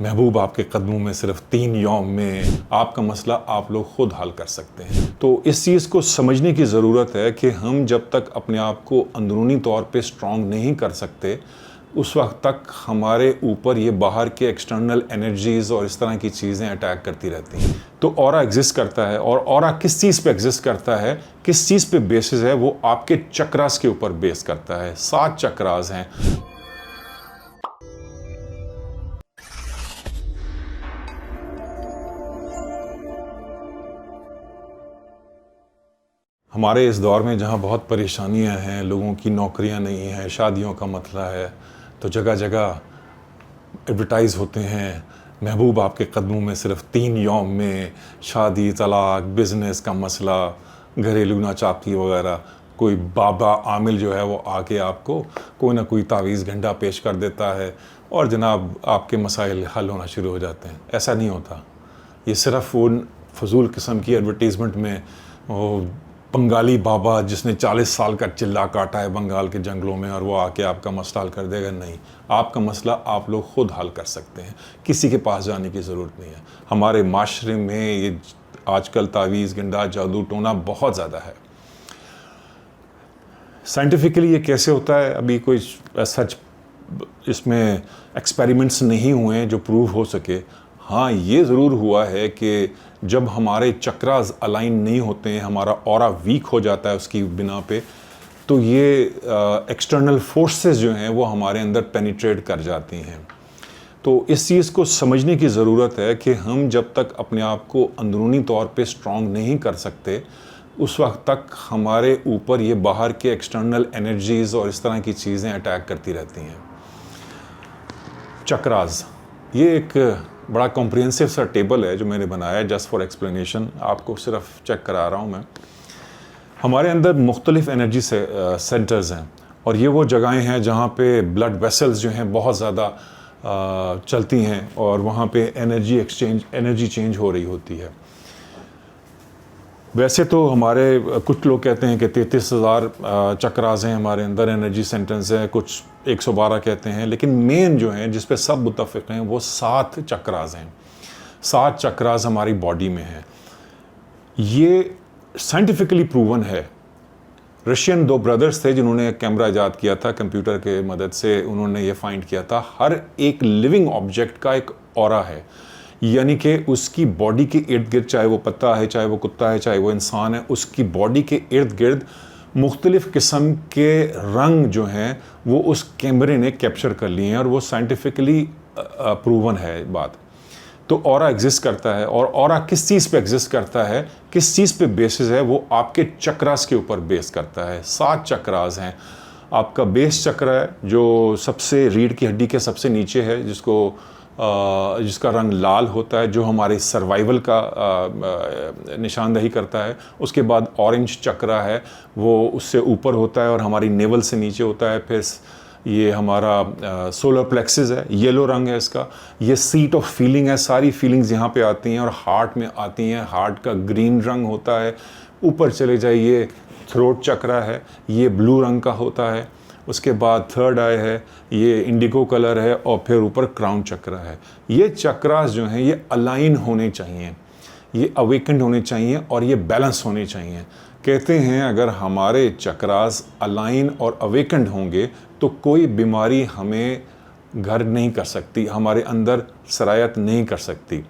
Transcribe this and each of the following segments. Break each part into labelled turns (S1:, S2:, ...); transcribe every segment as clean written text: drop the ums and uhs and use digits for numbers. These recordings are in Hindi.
S1: महबूब आपके कदमों में सिर्फ 3 यौम में आपका मसला आप लोग खुद हल कर सकते हैं। तो इस चीज़ को समझने की ज़रूरत है कि हम जब तक अपने आप को अंदरूनी तौर पे स्ट्रॉन्ग नहीं कर सकते उस वक्त तक हमारे ऊपर ये बाहर के एक्सटर्नल एनर्जीज़ और इस तरह की चीज़ें अटैक करती रहती हैं। तो ऑरा एग्जिस्ट करता है, और ऑरा किस चीज़ पे एग्जिस्ट करता है, किस चीज़ पे बेसिस है, वो आपके चक्रास के ऊपर बेस करता है। 7 चक्रास हैं। हमारे इस दौर में जहाँ बहुत परेशानियाँ हैं, लोगों की नौकरियाँ नहीं हैं, शादियों का मसला है, तो जगह जगह एडवर्टाइज़ होते हैं महबूब आपके कदमों में सिर्फ 3 यौम में शादी, तलाक, बिज़नेस का मसला, घरेलू नाचाती वगैरह। कोई बाबा आमिल जो है वो आके आपको कोई ना कोई तावीज़ घंटा पेश कर देता है और जनाब आपके मसाइल हल होना शुरू हो जाते हैं। ऐसा नहीं होता। ये सिर्फ उन फजूल किस्म की एडवर्टीज़मेंट में वो बंगाली बाबा जिसने 40 साल का चिल्ला काटा है बंगाल के जंगलों में और वो आके आपका मसला हल कर देगा, नहीं। आपका मसला आप लोग खुद हल कर सकते हैं, किसी के पास जाने की ज़रूरत नहीं है। हमारे माशरे में ये आजकल तावीज़ गंडा जादू टोना बहुत ज़्यादा है। साइंटिफिकली ये कैसे होता है, अभी कोई सच इसमें एक्सपेरिमेंट्स नहीं हुए हैं जो प्रूव हो सके। हाँ, ये ज़रूर हुआ है कि जब हमारे चक्रास अलाइन नहीं होते हैं, हमारा ऑरा वीक हो जाता है उसकी बिना पे, तो ये एक्सटर्नल फोर्सेस जो हैं वो हमारे अंदर पेनिट्रेट कर जाती हैं। तो इस चीज़ को समझने की ज़रूरत है कि हम जब तक अपने आप को अंदरूनी तौर पे स्ट्रॉन्ग नहीं कर सकते उस वक्त तक हमारे ऊपर ये बाहर के एक्सटर्नल एनर्जीज़ और इस तरह की चीज़ें अटैक करती रहती हैं। चक्रास, ये एक बड़ा कॉम्प्रिहेंसिव सा टेबल है जो मैंने बनाया है जस्ट फॉर एक्सप्लेनेशन, आपको सिर्फ चेक करा रहा हूँ मैं। हमारे अंदर मुख्तलिफ एनर्जी सेंटर्स हैं और ये वो जगहें हैं जहाँ पे ब्लड वेसल्स जो हैं बहुत ज़्यादा चलती हैं और वहाँ पे एनर्जी चेंज हो रही होती है। वैसे तो हमारे कुछ लोग कहते हैं कि 33,000 चक्रास हैं हमारे अंदर, एनर्जी सेंटर्स हैं, कुछ 112 कहते हैं, लेकिन मेन जो हैं जिस पे सब मुत्तफ़िक़ हैं वो 7 चक्रास हैं। 7 चक्रास हमारी बॉडी में हैं। ये साइंटिफिकली प्रूवन है। रशियन 2 ब्रदर्स थे जिन्होंने कैमरा ईजाद किया था, कंप्यूटर के मदद से उन्होंने ये फाइंड किया था हर एक लिविंग ऑब्जेक्ट का एक ऑरा है, यानी कि उसकी बॉडी के इर्द गिर्द, चाहे वो पत्ता है, चाहे वो कुत्ता है, चाहे वो इंसान है, उसकी बॉडी के इर्द गिर्द मुख्तलिफ़ किस्म के रंग जो हैं वो उस कैमरे ने कैप्चर कर लिए हैं और वो साइंटिफिकली प्रूवन है बात। तो ऑरा एग्जिस्ट करता है, और ऑरा किस चीज़ पे एग्जिस्ट करता है, किस चीज़ पे बेसिस है, वो आपके चक्रास के ऊपर बेस करता है। 7 चक्रास हैं। आपका बेस चक्र है जो सबसे रीढ़ की हड्डी के सबसे नीचे है, जिसका रंग लाल होता है, जो हमारे सर्वाइवल का निशानदही करता है। उसके बाद ऑरेंज चक्र है, वो उससे ऊपर होता है और हमारी नेवल से नीचे होता है। फिर ये हमारा सोलर प्लेक्सिस है, येलो रंग है इसका, ये सीट ऑफ फीलिंग है, सारी फीलिंग्स यहाँ पे आती हैं और हार्ट में आती हैं। हार्ट का ग्रीन रंग होता है। ऊपर चले जाइए, थ्रोट चक्र है, ये ब्लू रंग का होता है। उसके बाद थर्ड आई है, ये इंडिगो कलर है, और फिर ऊपर क्राउन चक्र है। ये चक्रास जो हैं ये अलाइन होने चाहिए, ये अवेकेंड होने चाहिए और ये बैलेंस होने चाहिए। कहते हैं अगर हमारे चक्रास अलाइन और अवेकेंड होंगे तो कोई बीमारी हमें घर नहीं कर सकती, हमारे अंदर सरायत नहीं कर सकती।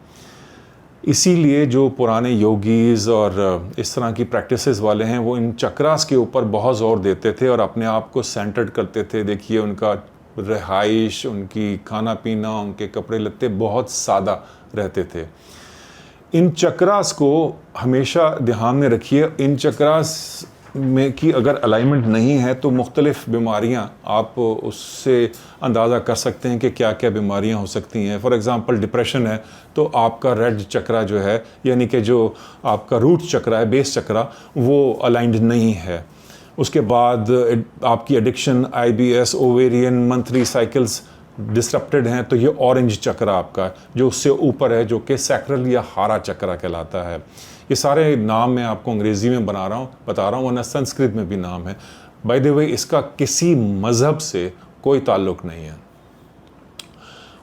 S1: इसीलिए जो पुराने योगीज़ और इस तरह की प्रैक्टिसेस वाले हैं वो इन चक्रास के ऊपर बहुत ज़ोर देते थे और अपने आप को सेंटर्ड करते थे। देखिए उनका रहाइश, उनकी खाना पीना, उनके कपड़े लत्ते बहुत सादा रहते थे। इन चक्रास को हमेशा ध्यान में रखिए। इन चक्रास में की अगर अलाइनमेंट नहीं है तो मुख्तलिफ़ बीमारियां आप उससे अंदाज़ा कर सकते हैं कि क्या क्या बीमारियां हो सकती हैं। फॉर एग्ज़ाम्पल डिप्रेशन है तो आपका रेड चक्रा जो है, यानी कि जो आपका रूट चक्रा है, बेस चक्रा, वो अलाइंड नहीं है। उसके बाद आपकी addiction, IBS, ovarian, monthly cycles disrupted हैं तो ये ऑरेंज चक्र आपका जो उससे ऊपर है, जो कि सैक्रल या हारा चक्र कहलाता है। ये सारे नाम मैं आपको अंग्रेज़ी में बता रहा हूँ, वरना संस्कृत में भी नाम है। बाय द वे इसका किसी मज़हब से कोई ताल्लुक़ नहीं है।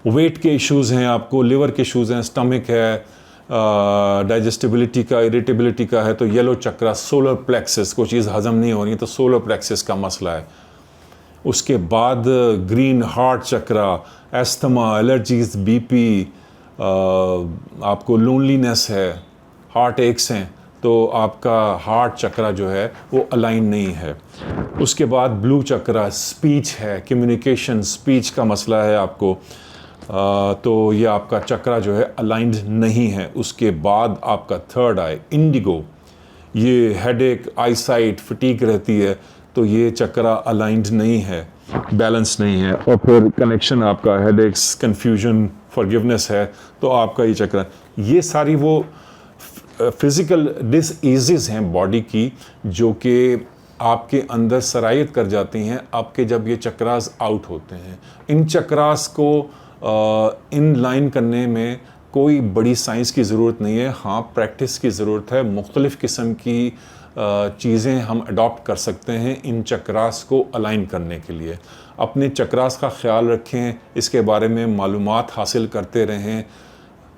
S1: वेट के इश्यूज़ हैं, आपको लिवर के इश्यूज़ हैं, स्टमक है, डाइजेस्टिबिलिटी का, इरिटेबिलिटी का है, तो येलो चक्रा, सोलर प्लेक्सिस, कोई चीज़ हज़म नहीं हो रही है तो सोलर प्लेक्सिस का मसला है। उसके बाद ग्रीन हार्ट चक्रा, एस्थमा, एलर्जीज, बीपी, आपको लोनलीनेस है, हार्ट एक्स हैं, तो आपका हार्ट चक्रा जो है वो अलाइन नहीं है। उसके बाद ब्लू चक्रा, स्पीच है, कम्युनिकेशन, स्पीच का मसला है आपको, तो ये आपका चक्रा जो है अलाइंड नहीं है। उसके बाद आपका थर्ड आई, इंडिगो, ये हेडेक, आईसाइट, फटीक रहती है, तो ये चक्रा अलाइंड नहीं है, बैलेंस नहीं है। और फिर कनेक्शन आपका हेडेक्स, कन्फ्यूजन, फॉरगिवनेस है, तो आपका ये चक्रा, ये सारी वो फिज़िकल डिसईज़ेज़ हैं बॉडी की जो कि आपके अंदर सरायत कर जाती हैं आपके जब ये चक्रास आउट होते हैं। इन चक्रास को इन लाइन करने में कोई बड़ी साइंस की ज़रूरत नहीं है, हाँ प्रैक्टिस की ज़रूरत है। मुख्तलिफ़ किस्म की चीज़ें हम अडॉप्ट कर सकते हैं इन चक्रास को अलाइन करने के लिए। अपने चक्रास का ख्याल रखें, इसके बारे में मालूमात हासिल करते रहें,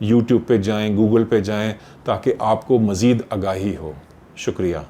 S1: यूट्यूब पे जाएं, गूगल पे जाएं, ताकि आपको मज़ीद आगाही हो। शुक्रिया।